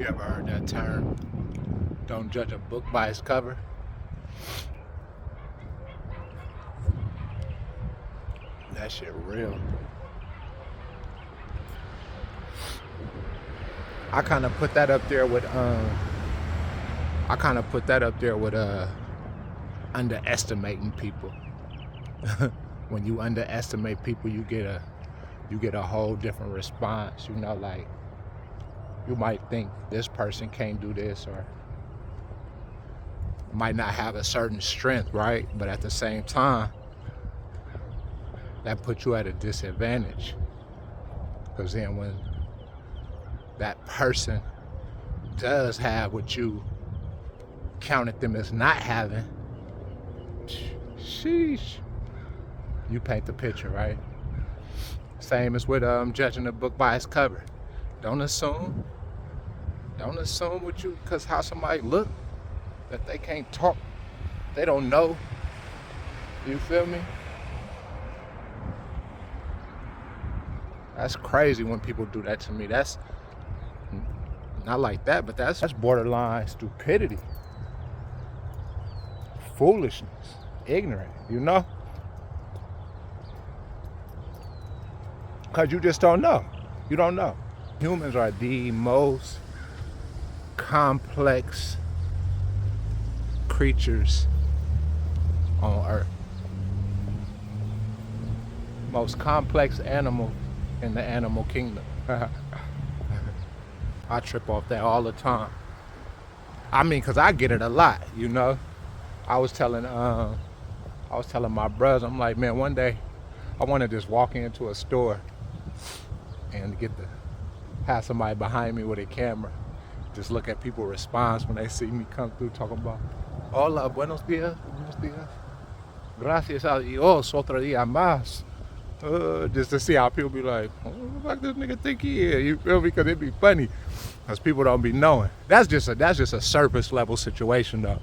You ever heard that term? Don't judge a book by its cover. That shit real. I kind of put that up there with underestimating people. When you underestimate people, you get a whole different response. You know, like you might think this person can't do this or might not have a certain strength, right? But at the same time, that puts you at a disadvantage. Because then when that person does have what you counted them as not having, sheesh, you paint the picture, right? Same as with judging a book by its cover. Don't assume what you, because how somebody look, that they can't talk, they don't know. You feel me? That's crazy when people do that to me. That's not like that, but that's borderline stupidity, foolishness, ignorant, you know? Because you just don't know. You don't know. Humans are the most complex creatures on earth. Most complex animal in the animal kingdom. I trip off that all the time. I mean, cause I get it a lot, you know. I was telling my brothers, I'm like, man, one day I want to just walk into a store and have somebody behind me with a camera, just look at people's response when they see me come through talking about, hola, buenos dias, gracias a Dios, otro día más. Just to see how people be like, oh, what the fuck this nigga think he is? You feel me? Because it'd be funny, because people don't be knowing. That's just a surface level situation, though.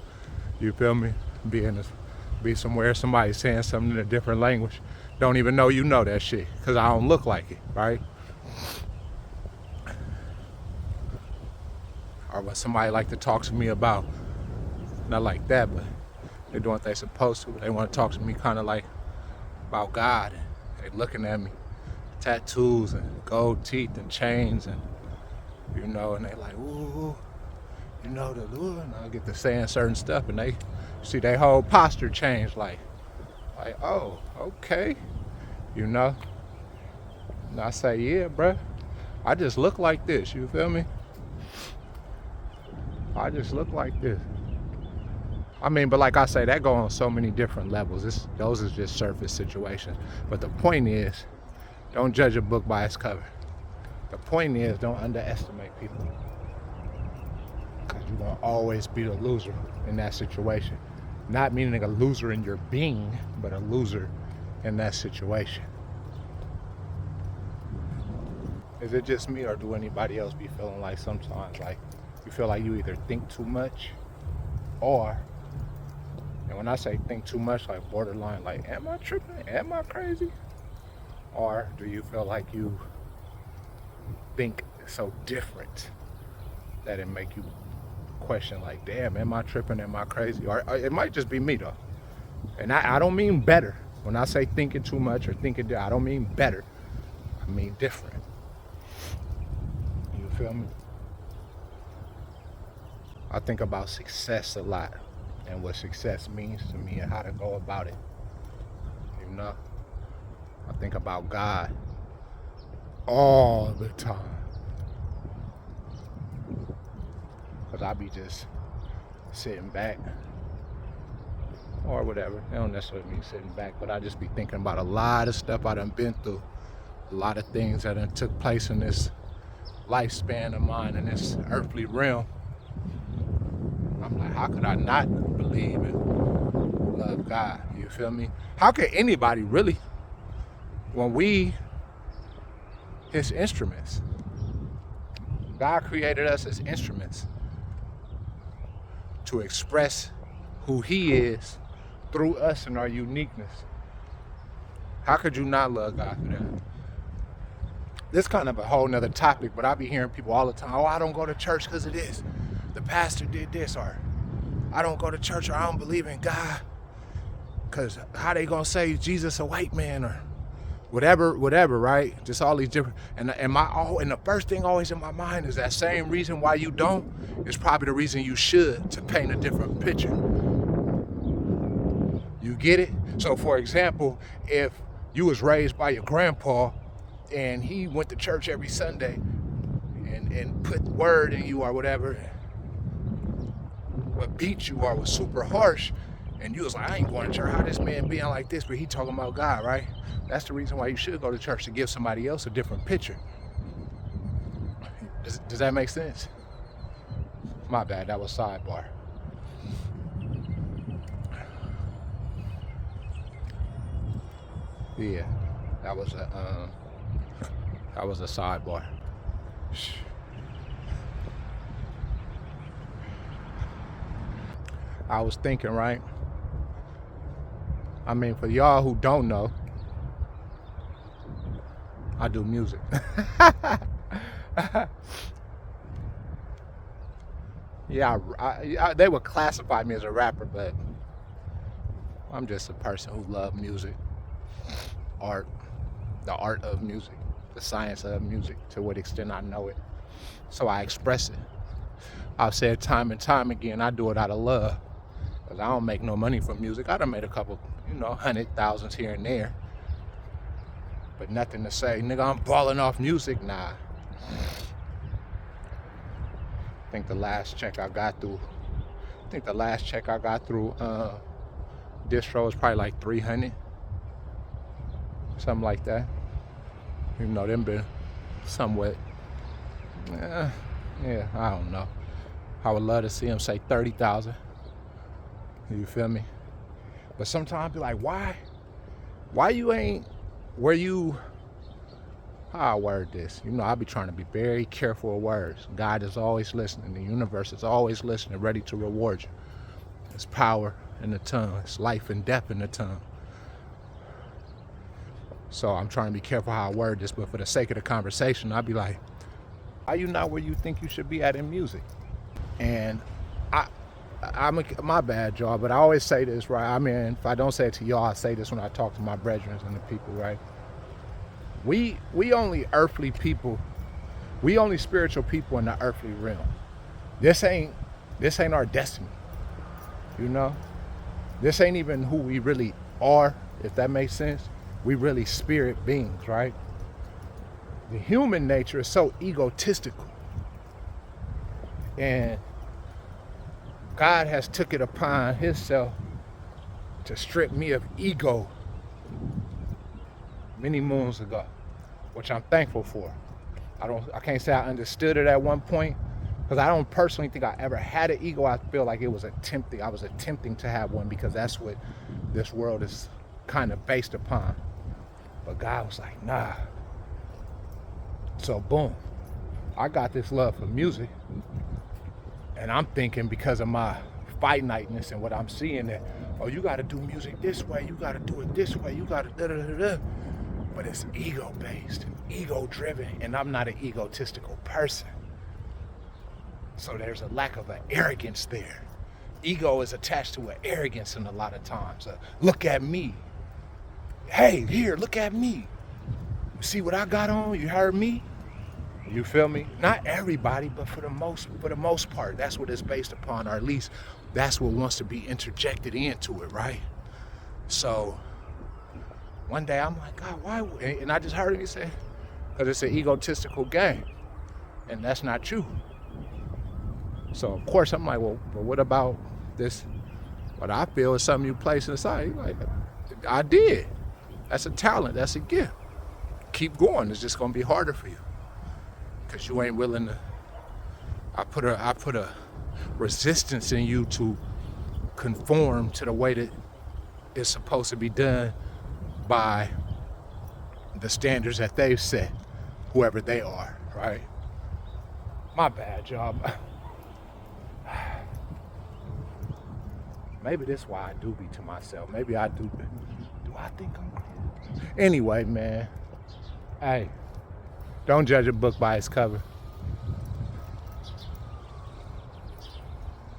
You feel me? Be somewhere, somebody saying something in a different language, don't even know you know that shit, because I don't look like it, right? Or when somebody like to talk to me about, not like that, but they're doing what they're supposed to. They want to talk to me kind of like about God. They looking at me, tattoos and gold teeth and chains, and you know, and they like, ooh, you know, and I get to saying certain stuff, and they see their whole posture change, like, oh, okay, you know. And I say, yeah, bruh, I just look like this. You feel me? I just look like this. I mean, but like I say, that go on so many different levels. Those is just surface situations. But the point is, don't judge a book by its cover. The point is, don't underestimate people. Because you're going to always be the loser in that situation. Not meaning a loser in your being, but a loser in that situation. Is it just me, or do anybody else be feeling like sometimes, like, you feel like you either think too much, or, and when I say think too much, like borderline, like, am I tripping? Am I crazy? Or do you feel like you think so different that it make you question, like, damn, am I tripping? Am I crazy? Or it might just be me, though. And I don't mean better. When I say thinking too much or thinking, I don't mean better. I mean different. You feel me? I think about success a lot and what success means to me and how to go about it. You know? I think about God all the time. Because I be just sitting back or whatever. It don't necessarily mean sitting back, but I just be thinking about a lot of stuff I done been through. A lot of things that done took place in this lifespan of mine, in this earthly realm. I'm like, how could I not believe and love God? You feel me? How could anybody really, when we his instruments? God created us as instruments to express who he is through us and our uniqueness. How could you not love God for that? this kind of a whole nother topic, but I be hearing people all the time, oh, I don't go to church because of this. The pastor did this, or I don't go to church, or I don't believe in God. Because how they gonna say Jesus a white man, or whatever, right? Just all these different, and the first thing always in my mind is that same reason why you don't is probably the reason you should, to paint a different picture. You get it? So for example, if you was raised by your grandpa and he went to church every Sunday and put word in you or whatever, but beat you or was super harsh, and you was like, I ain't going to church. How this man being like this, but he talking about God, right? That's the reason why you should go to church, to give somebody else a different picture. Does that make sense? My bad, that was sidebar. Yeah, that was a sidebar. I was thinking, right? I mean, for y'all who don't know, I do music. Yeah, they would classify me as a rapper, but I'm just a person who loves music, art, the art of music, the science of music, to what extent I know it. So I express it. I've said time and time again, I do it out of love. Because I don't make no money from music. I done made a couple, 100,000s here and there. But nothing to say, nigga, I'm balling off music. Nah. I think the last check I got through distro was probably like 300. Something like that. Them been somewhat, yeah, I don't know. I would love to see them say 30,000. You feel me? But sometimes I be like, why you ain't where you, how I word this? I be trying to be very careful of words. God is always listening. The universe is always listening, ready to reward you. There's power in the tongue. It's life and death in the tongue. So I'm trying to be careful how I word this, but for the sake of the conversation, I'll be like, why you not where you think you should be at in music? And my bad, y'all, but I always say this, right? I mean, if I don't say it to y'all, I say this when I talk to my brethren and the people, right? We only earthly people, we only spiritual people in the earthly realm. This ain't our destiny, This ain't even who we really are, if that makes sense. We really spirit beings, right? The human nature is so egotistical. And God has took it upon himself to strip me of ego many moons ago, which I'm thankful for. I can't say I understood it at one point, because I don't personally think I ever had an ego. I feel like I was attempting to have one, because that's what this world is kind of based upon. But God was like, nah. So boom, I got this love for music. And I'm thinking, because of my finiteness and what I'm seeing, that, oh, you got to do music this way, you got to do it this way, you got to da-da-da-da. But it's ego-based, ego-driven, and I'm not an egotistical person. So there's a lack of an arrogance there. Ego is attached to an arrogance in a lot of times. Look at me. Hey, here, look at me. You see what I got on? You heard me? You feel me? Not everybody, but for the most part, that's what it's based upon, or at least that's what wants to be interjected into it, right? So one day I'm like, God, why? And I just heard him say, because it's an egotistical game, and that's not true. So of course I'm like, well, but what about this? What I feel is something you place inside. He's like, I did. That's a talent. That's a gift. Keep going. It's just gonna be harder for you, because you ain't willing to. I put a resistance in you to conform to the way that it's supposed to be done by the standards that they've set, whoever they are, right? My bad, y'all. Maybe that's why I do be to myself. Maybe I do. Do I think I'm crazy? Anyway, man. Hey, Don't judge a book by its cover.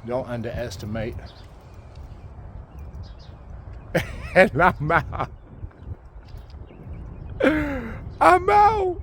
Don't underestimate. And I'm out. I'm out.